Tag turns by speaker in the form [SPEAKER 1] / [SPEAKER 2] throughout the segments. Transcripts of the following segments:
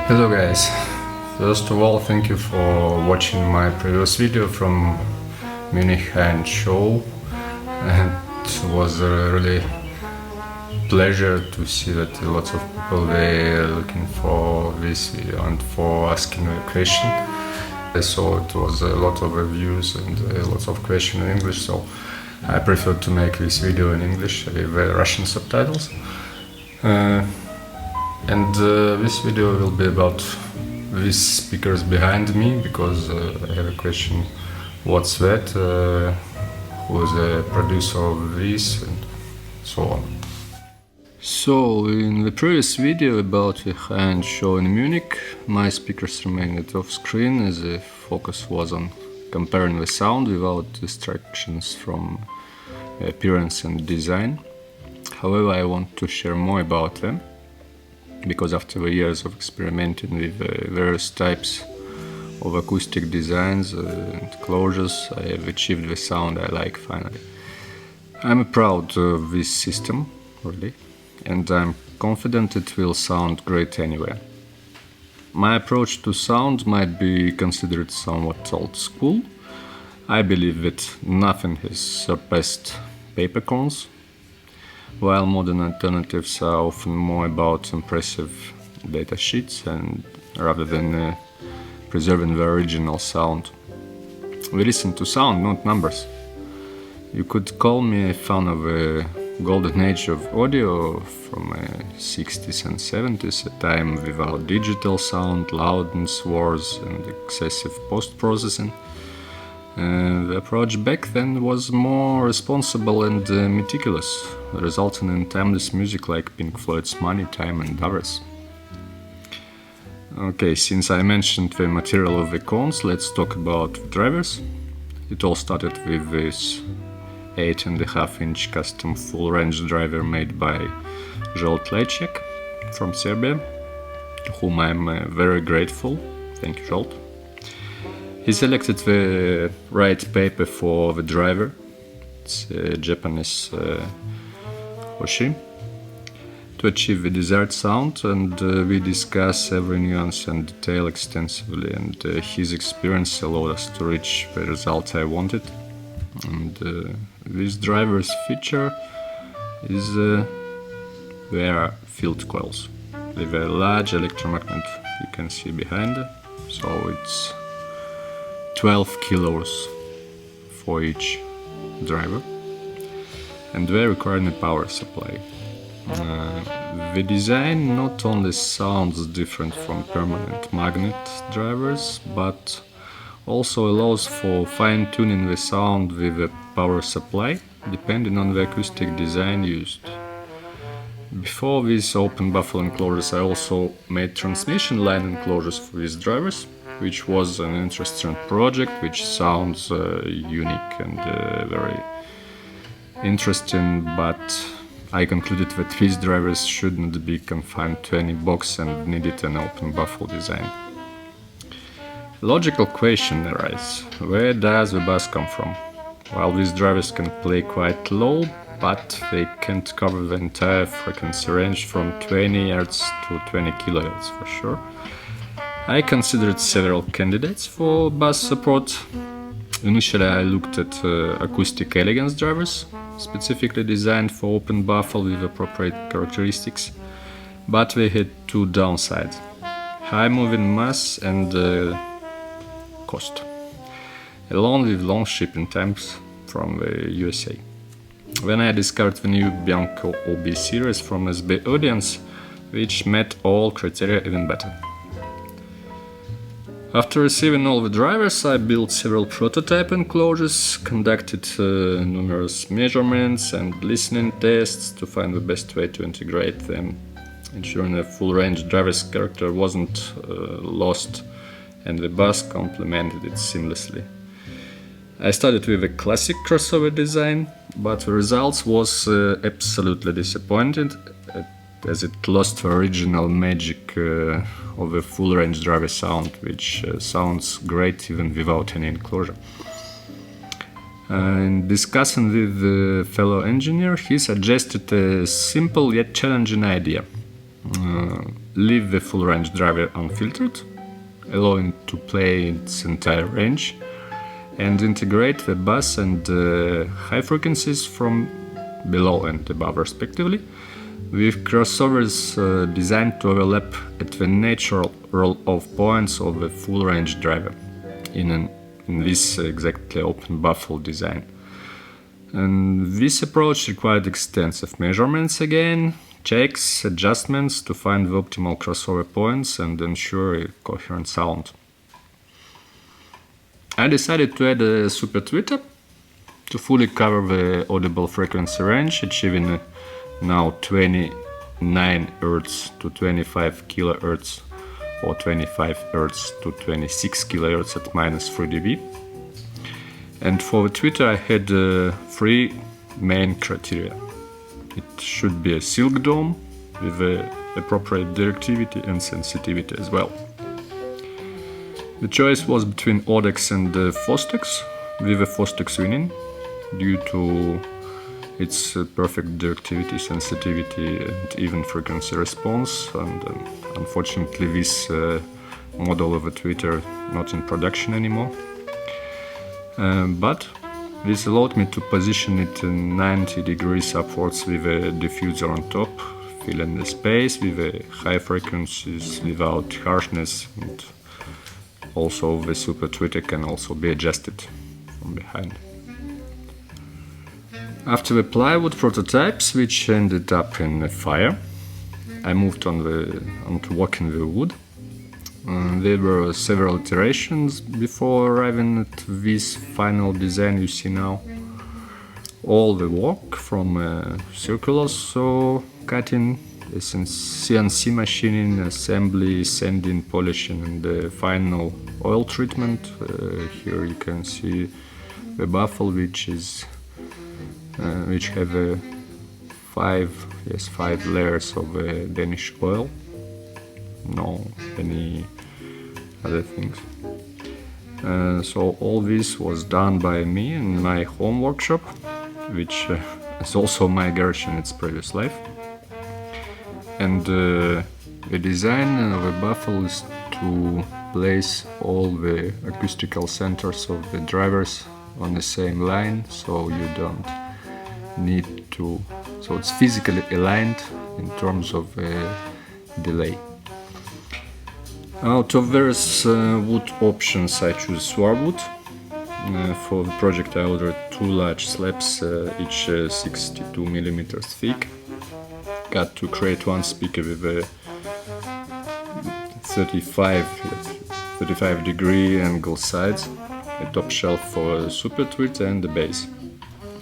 [SPEAKER 1] Hello guys, first of all thank you for watching my previous video from Munich High-End Show, and it was a really pleasure to see that lots of people were looking for this video and for asking a question. So it was a lot of reviews and lots of questions in English, so I prefer to make this video in English with Russian subtitles. This video will be about these speakers behind me, because I have a question: what's that? Who is the producer of this, and so on. So, in the previous video about the high-end show in Munich, my speakers remained off screen as the focus was on comparing the sound without distractions from appearance and design. However, I want to share more about them, because after the years of experimenting with various types of acoustic designs and closures, I have achieved the sound I like finally. I'm proud of this system, really, and I'm confident it will sound great anywhere. My approach to sound might be considered somewhat old school. I believe that nothing has surpassed papercorns, while modern alternatives are often more about impressive data sheets and rather than preserving the original sound. We listen to sound, not numbers. You could call me a fan of a golden age of audio from 60s and 70s, a time without digital sound, loudness wars and excessive post-processing. The approach back then was more responsible and meticulous, resulting in timeless music like Pink Floyd's Money, Time and others. Okay, since I mentioned the material of the cones, let's talk about the drivers. It all started with this 8.5-inch custom full-range driver made by Zsolt Lejcek from Serbia, to whom I'm very grateful. Thank you, Zsolt. He selected the right paper for the driver. It's Japanese Hoshi, to achieve the desired sound, and we discuss every nuance and detail extensively, and his experience allowed us to reach the result I wanted. And this driver's feature is their field coils with a large electromagnet you can see behind it. So it's 12 kilos for each driver, and they require a power supply. The design not only sounds different from permanent magnet drivers, but also allows for fine-tuning the sound with a power supply, depending on the acoustic design used. Before these open baffle enclosures, I also made transmission line enclosures for these drivers, which was an interesting project, which sounds unique and very interesting, but I concluded that these drivers shouldn't be confined to any box and needed an open baffle design. Logical question arises: where does the bass come from? While these drivers can play quite low, but they can't cover the entire frequency range from 20 Hz to 20 kHz for sure. I considered several candidates for bass support. Initially I looked at acoustic elegance drivers, specifically designed for open baffle with appropriate characteristics, but they had two downsides: high moving mass and cost, along with long shipping times from the USA. When I discovered the new Bianco OB series from SB Audience, which met all criteria even better. After receiving all the drivers, I built several prototype enclosures, conducted numerous measurements and listening tests to find the best way to integrate them, ensuring the full-range driver's character wasn't lost and the bass complemented it seamlessly. I started with a classic crossover design, but the results was absolutely disappointing, as it lost the original magic of a full-range driver sound, which sounds great even without any enclosure. In discussing with the fellow engineer, he suggested a simple yet challenging idea. leave the full range driver unfiltered, allowing to play its entire range, and integrate the bass and high frequencies from below and above respectively, with crossovers designed to overlap at the natural roll-off points of the full range driver in this exactly open baffle design. And this approach required extensive measurements again, checks, adjustments to find the optimal crossover points and ensure a coherent sound. I decided to add a super tweeter to fully cover the audible frequency range, achieving now 29 Hz to 25 kHz or 25 Hz to 26 kHz at minus 3 dB. And for the tweeter I had 3 main criteria. It should be a silk dome with appropriate directivity and sensitivity as well. The choice was between Audex and Fostex, with the Fostex winning due to its perfect directivity, sensitivity and even frequency response, and unfortunately this model of a tweeter not in production anymore. But this allowed me to position it 90 degrees upwards with a diffuser on top, filling the space with high frequencies without harshness, and also the super tweeter can also be adjusted from behind. After the plywood prototypes, which ended up in a fire, I moved on to working the wood. There were several iterations before arriving at this final design you see now. All the work from circular saw cutting, CNC machining, assembly, sanding, polishing, and the final oil treatment. Here you can see the baffle, which have 5 layers of Danish oil. No any other things. So all this was done by me in my home workshop, which is also my garage in its previous life. And the design of a baffle is to place all the acoustical centers of the drivers on the same line, so you don't need to, so it's physically aligned in terms of delay. Out of various wood options I choose swardwood. For the project I ordered 2 large slabs, each 62 mm thick. Got to create one speaker with a 35 degree angle sides, a top shelf for a super tweeter and the bass.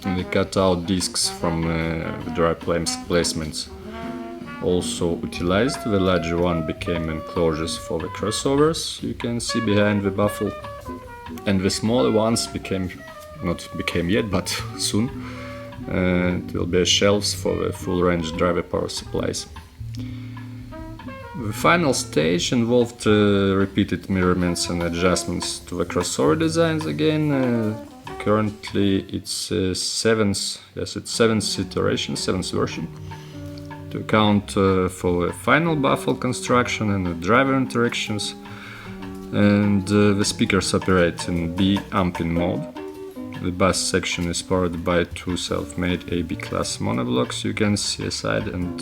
[SPEAKER 1] And they cut out discs from the dry placements. Also utilized, the larger one became enclosures for the crossovers you can see behind the baffle, and the smaller ones not became yet, but soon. It will be shelves for the full range driver power supplies. The final stage involved repeated measurements and adjustments to the crossover designs again. Currently it's seventh iteration, 7th version, to account for the final baffle construction and the driver interactions. And the speakers operate in B amping mode. The bass section is powered by 2 self-made AB class monoblocks you can see aside, and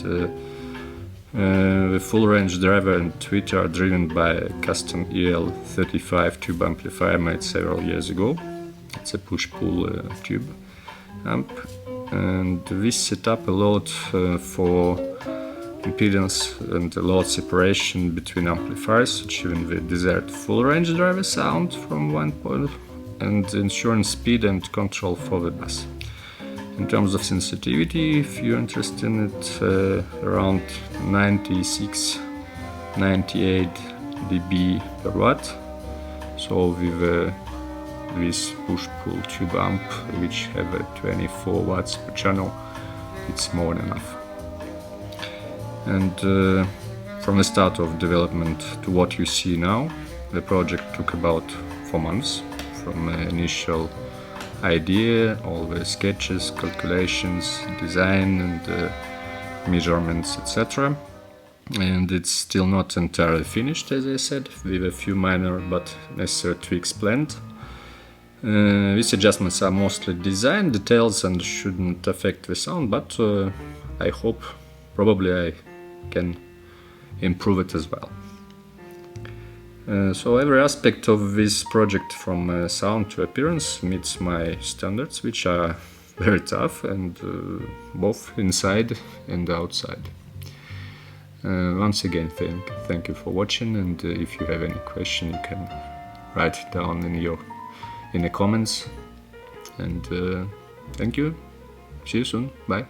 [SPEAKER 1] the full range driver and tweeter are driven by a custom EL35 tube amplifier made several years ago. It's a push-pull tube amp, and this setup allowed for impedance and load separation between amplifiers, achieving the desired full range driver sound from one point and ensuring speed and control for the bass. In terms of sensitivity, if you're interested in it, around 96-98 dB per watt. So with this push-pull tube amp, which have 24 watts per channel, it's more than enough. And from the start of development to what you see now, the project took about 4 months, from initial idea, all the sketches, calculations, design and measurements, etc. and it's still not entirely finished, as I said, with a few minor but necessary tweaks planned. These adjustments are mostly design details and shouldn't affect the sound, but I hope probably I can improve it as well. So every aspect of this project, from sound to appearance, meets my standards, which are very tough, and both inside and outside. Once again, thank you for watching, and if you have any question, you can write it down in the comments. And thank you. See you soon. Bye.